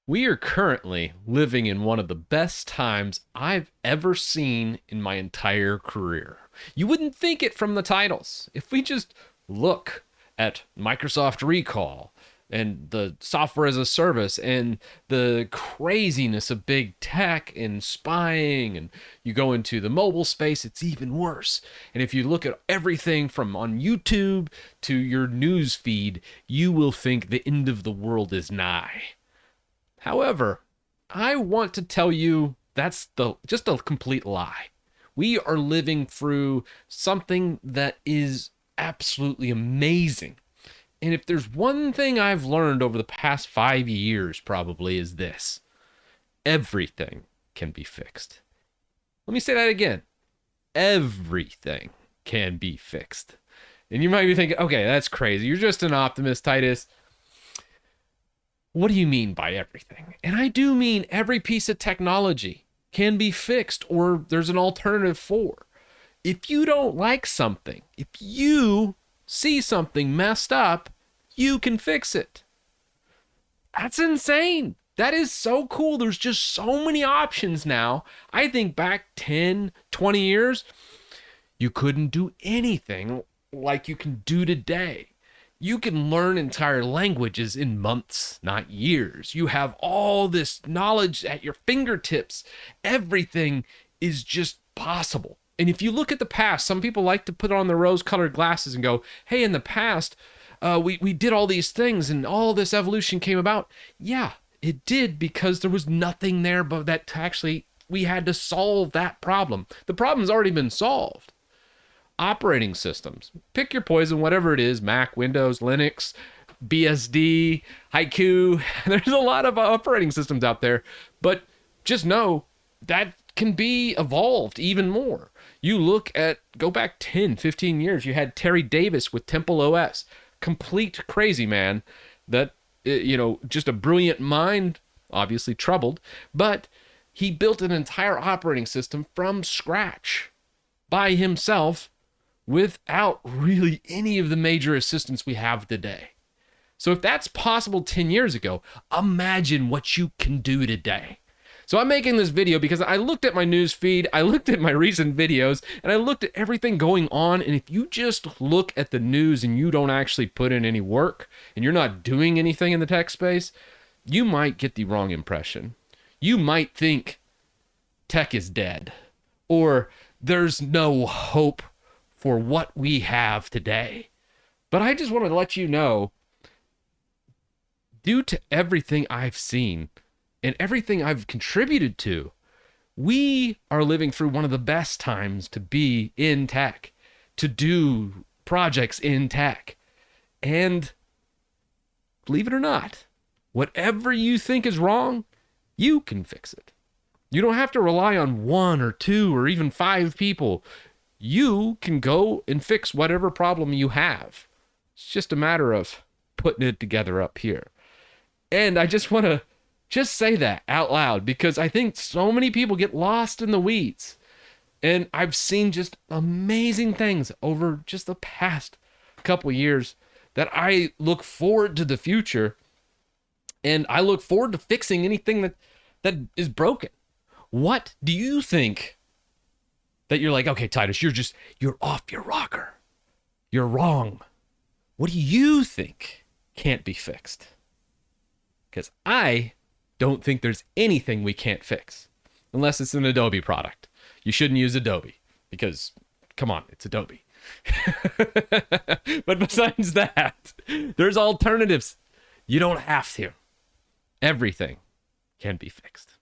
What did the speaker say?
We are currently living in one of the best times I've ever seen in my entire career. You wouldn't think it from the titles. If we just look at Microsoft Recall and the software as a service and the craziness of big tech and spying, and you go into the mobile space, it's even worse. And if you look at everything from on YouTube to your news feed, you will think the end of the world is nigh. However, I want to tell you that's just a complete lie. We are living through something that is absolutely amazing. And if there's one thing I've learned over the past 5 years, probably is this: everything can be fixed. Let me say that again. Everything can be fixed. And you might be thinking, okay, that's crazy. You're just an optimist, Titus. What do you mean by everything? And I do mean every piece of technology can be fixed, or there's an alternative for. If you don't like something, if you see something messed up, you can fix it. That's insane. That is so cool. There's just so many options now. I think back 10, 20 years, you couldn't do anything like you can do today. You can learn entire languages in months, not years. You have all this knowledge at your fingertips. Everything is just possible. And if you look at the past, some people like to put on their rose-colored glasses and go, hey, in the past, we did all these things and all this evolution came about. Yeah, it did, because there was nothing there but that actually we had to solve that problem. The problem's already been solved. Operating systems. Pick your poison, whatever it is: Mac, Windows, Linux, BSD, Haiku. There's a lot of operating systems out there, but just know that can be evolved even more. You go back 10, 15 years, you had Terry Davis with Temple OS. Complete crazy man that, just a brilliant mind, obviously troubled, but he built an entire operating system from scratch by himself, without really any of the major assistance we have today. So if that's possible 10 years ago, imagine what you can do today. So I'm making this video because I looked at my news feed, I looked at my recent videos, and I looked at everything going on. And if you just look at the news and you don't actually put in any work, and you're not doing anything in the tech space, you might get the wrong impression. You might think tech is dead, or there's no hope for what we have today. But I just want to let you know, due to everything I've seen and everything I've contributed to, we are living through one of the best times to be in tech, to do projects in tech. And believe it or not, whatever you think is wrong, you can fix it. You don't have to rely on one or two or even five people. You can go and fix whatever problem you have. It's just a matter of putting it together up here. And I just want to say that out loud, because I think so many people get lost in the weeds. And I've seen just amazing things over just the past couple of years that I look forward to the future. And I look forward to fixing anything that is broken. What do you think that you're like, okay, Titus, you're off your rocker. You're wrong. What do you think can't be fixed? Because I don't think there's anything we can't fix, unless it's an Adobe product. You shouldn't use Adobe because, come on, it's Adobe. But besides that, there's alternatives. You don't have to. Everything can be fixed.